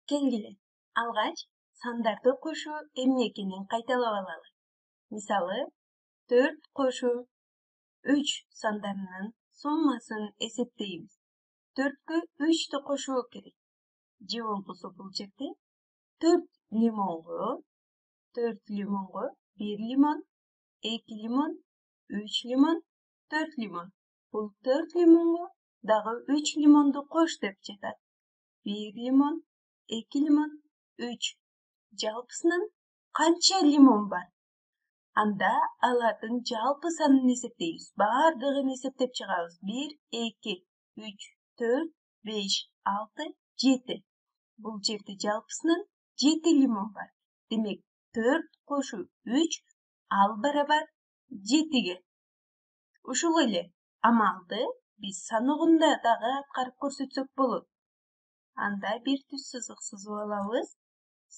Келгиле, алгач сандарды кошуу эмне экенин кайталап алалы. Мисалы, 4 кошуу 3 сандарынын суммасын эсептейбиз. 4кө 3тү кошуу керек. Же болбосо бул жерде 4 лимонго 1 лимон, 2 лимон, 3 лимон, 4 лимон. Бул 4 лимонго дагы 3 лимонду кош деп жатат. 1 лимон, 2 лимон, 3. Жалпысынан канча лимон бар? Анда алардын жалпы санын эсептейбиз. Бардыгын эсептеп чыгабыз. 1, 2, 3, 4, 5, 6, 7. Бул жерде жалпысынан 7 лимон бар. Демек 4 кошу 3 ал барабар 7ге. Ушул эле амалды биз саногунда дагы аткарып көрсөтсөк болот. Анда бир түз сызык сызып алабыз.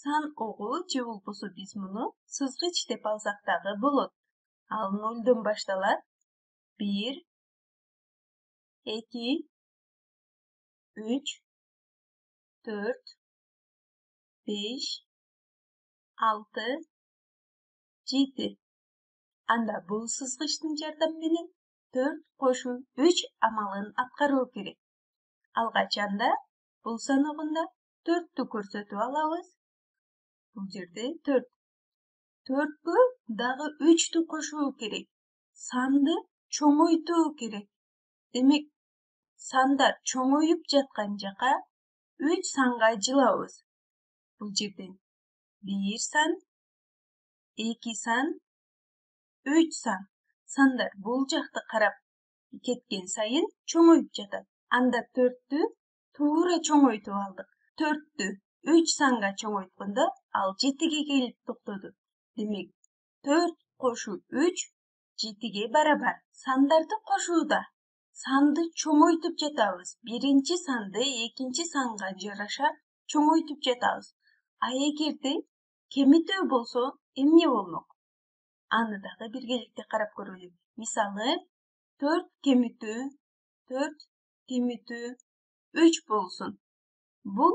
Сан огу же болбосо биз муну сызгыч деп алсак дагы болот. Ал 0дон башталат. 1, 2, 3, 4, 5, 6, 7. Анда бул сызгычтын жардамы менен 4 кошу 3 амалын аткаруу керек. Алгач анда бул саногунда 4тү көрсөтүп алабыз. Бул жерде 4. 4кө дагы 3тү кошуу керек. Санды чоңойтуу керек. Демек, сандар чоңоюп жаткан жака 3 санга жылабыз. Бул жерден 1 сан, 2 сан, 3 сан. Сандар бул жакты карап кеткен сайын чоңоюп жатат. Анда 4тү туура чоңойтуп алдык. 4тү 3 санга чоңойткондо ал 7ге келип токтоду. Демек, 4 кошу 3 7ге барабар. Сандарды кошууда санды чоңойтуп жатабыз. Биринчи санды экинчи санга жараша чоңойтуп жатабыз. А эгерде кемитүү болсо эмне болмок? Аны дагы биргеликте карап көрөлү. Мисалы, 4 кемитүү 3 болсун. Бул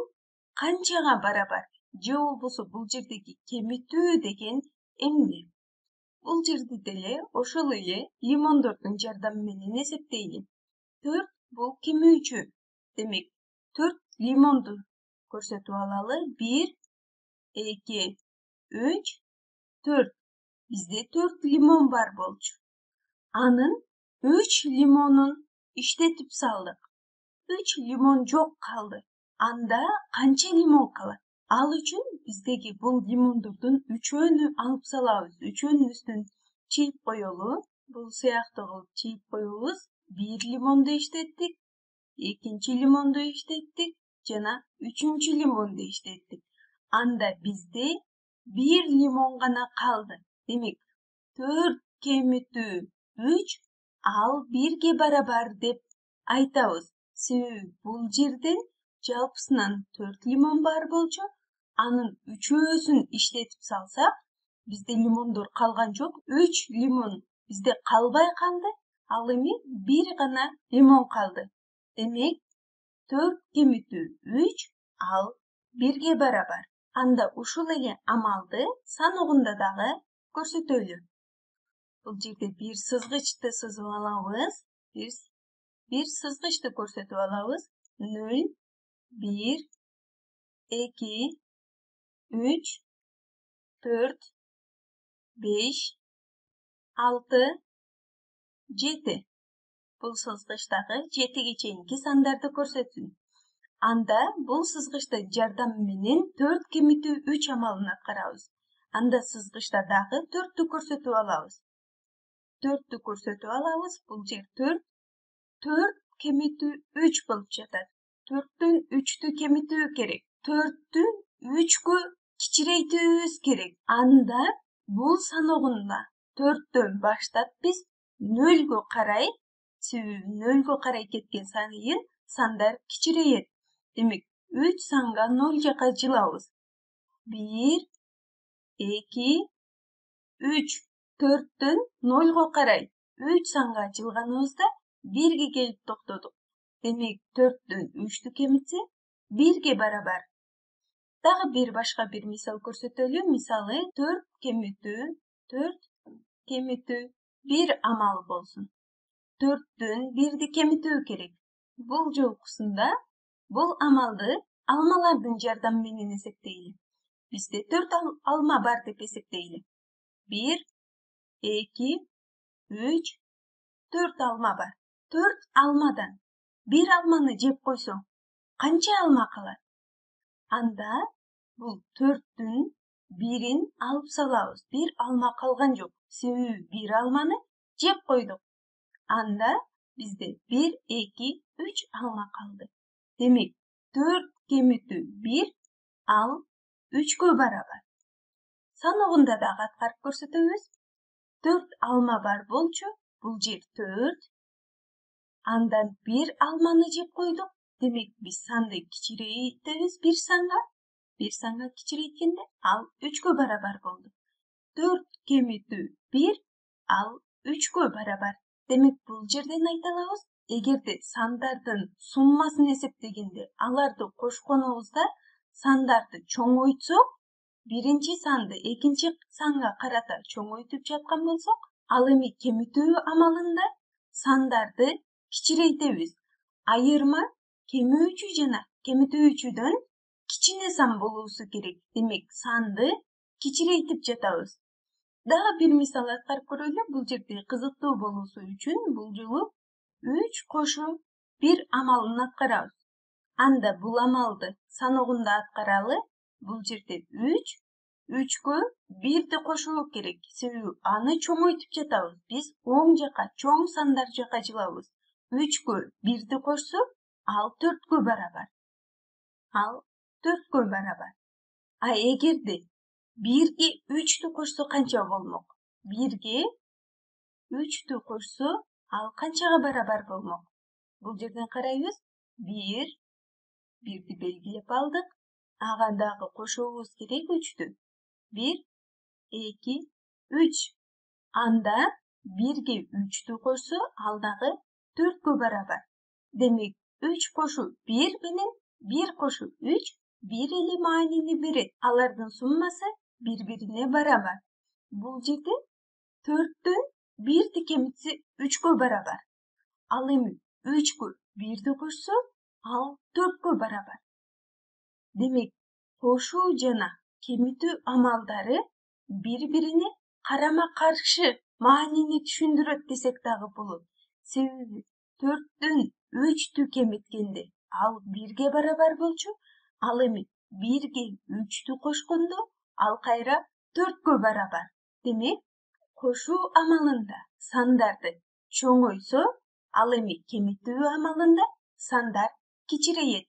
канчага барабар? Же болбосо бул жердеги кемитүү деген эмне? Бул жерде деле ошол эле лимондордун жардамы менен эсептейли. 4 бул кемүүчү. Демек, 4 лимонду көрсөтүп алалы. 1, 2, 3, 4. Бизде 4 лимон бар болчу. Анын 3 лимонун иштетип салдык. 3 лимон жок калды. Анда канча лимон калат? Ал үчүн биздеги бул лимондордун 3өөнү алып салабыз. 3өөнүн үстүн чийип коелу. Бул сыяктуу кылып чийип коебуз. 1 лимонду иштеттик, 2 лимонду иштеттик, жана 3 лимонду иштеттик. Анда бизде 1 лимон гана калды. Демек, 4 кемитүү 3 ал 1ге барабар деп айтабыз. Себеби бул жерден жалпысынан 4 лимон бар болчу, анын 3өөсүн иштетип салсак, бизде лимондор калган жок, 3 лимон бизде калбай калды, ал эми 1 гана лимон калды. Демек, 4 кемитүү 3 ал 1ге барабар. Анда ушул эле амалды саногунда дагы көрсөтөлү. Бул жерде бир сызгычты сызып алабыз. Бир сызгычты көрсөтүп алабыз. 0, 1, 2, 3, 4, 5, 6, 7. Бул сызгычтагы 7ге чейинки сандарды көрсөтсүн. Анда бул сызгычтын жардамы менен 4 кемитүү 3 амалын аткарабыз. Анда сызгычта дагы 4тү көрсөтүп алабыз. 4тү көрсөтүп алабыз. Бул жер 4. 4 кемитүү 3 болуп жатат. 4төн 3тү кемитүү керек. 4тү 3кө кичирейтүүбүз керек. Анда бул саногунда 4төн баштап биз 0гө карай, себеби 0гө карай кеткен сайын сандар кичирейет. Демек, 3 санга 0 жака жылабыз. 1, 2, 3. 4төн 0го карай 3 санга жылганыбызда 1ге келип токтодук. Демек, 4төн 3тү кемитсе 1ге барабар. Дагы bir başka bir misal көрсөтөлү. Мисалы 4 кемитүү bir amal болсун. 4'tün 1'di kemitүү керек. Бул жолкусунда бул амалды алмалардын жардамы менен эсептейли. Бизде 4 алма бар деп эсептейли. 1, 2, 3, 4 alma бар. 4 almadan 1 almаны жеп койсоң, канча alma калат? Анда бул 4'түн 1'in алып салабыз. 1 alma калган жок. Себеби 1 almаны жеп койдук. Анда бизде 1, 2, 3 alma калды. Демек 4 кемитүү 1 ал 3кө барабар. Саногунда дагы аткарып көрсөтөбүз. 4 alma бар болчу. Бул жер 4. Андан 1 almаны жеп койдук. Демек биз санды кичирейтебиз 1 санга. 1 санга кичирейткенде ал 3кө барабар болду. 4 кемитүү 1 ал 3кө барабар. Демек бул жерден айта алабыз, эгерде сандардын суммасын эсептегенде аларды кошконубузда сандарды чоңойтсок, биринчи санды экинчи санга карата чоңойтуп жаткан болсок, ал эми кемитүү амалында сандарды кичирейтебиз. Айырма кемүүчү жана кемитүүчүдөн кичине сан болуусу керек. Демек санды кичирейтип жатабыз. Дагы bir misal аткарып көрөлү. Бул жерде кызыктуу болуусу үчүн бул жолу 3 кошу 1 амалын аткарабыз. Анда бул амалды саногунда аткаралы. Бул жерде 3, 3кө 1'di кошуу керек. Себеби аны чоңойтуп жатабыз. Биз оң жака, чоң сандар жака жылабыз. 3кө 1'di кошсок, ал 4кө барабар. Ал 4кө барабар. А эгерде 1ге 3'tү кошсо канча болмок? 1ге 3'tү кошсо, ал канчага барабар болмок? Бул жерден карайбыз. 1'di белгилеп алдык. Ага дагы кошуубуз керек 3'tү. 1, 2, 3. Анда 1ге 3'tү кошсо, ал дагы 4кө барабар. Демек 3 кошу 1 менен 1 кошу 3 бир эле маанини берет. Алардын суммасы бири-бирине барабар. Бул жерде 4'төн 1'di кемитсе 3кө барабар. Ал эми 3кө 1'di кошсо, ал 4кө барабар. Демек, кошуу жана кемитүү амалдары бири-бирине карама-каршы маанини түшүндүрөт десек дагы болот. Себеби 4'төн 3'tү кемиткенде ал 1ге барабар болчу. Ал эми 1ге 3'tү кошкондо ал кайра 4кө барабар. Демек, кошуу амалында сандарды чоңойсо, ал эми кемитүү амалында сандар кичирейет.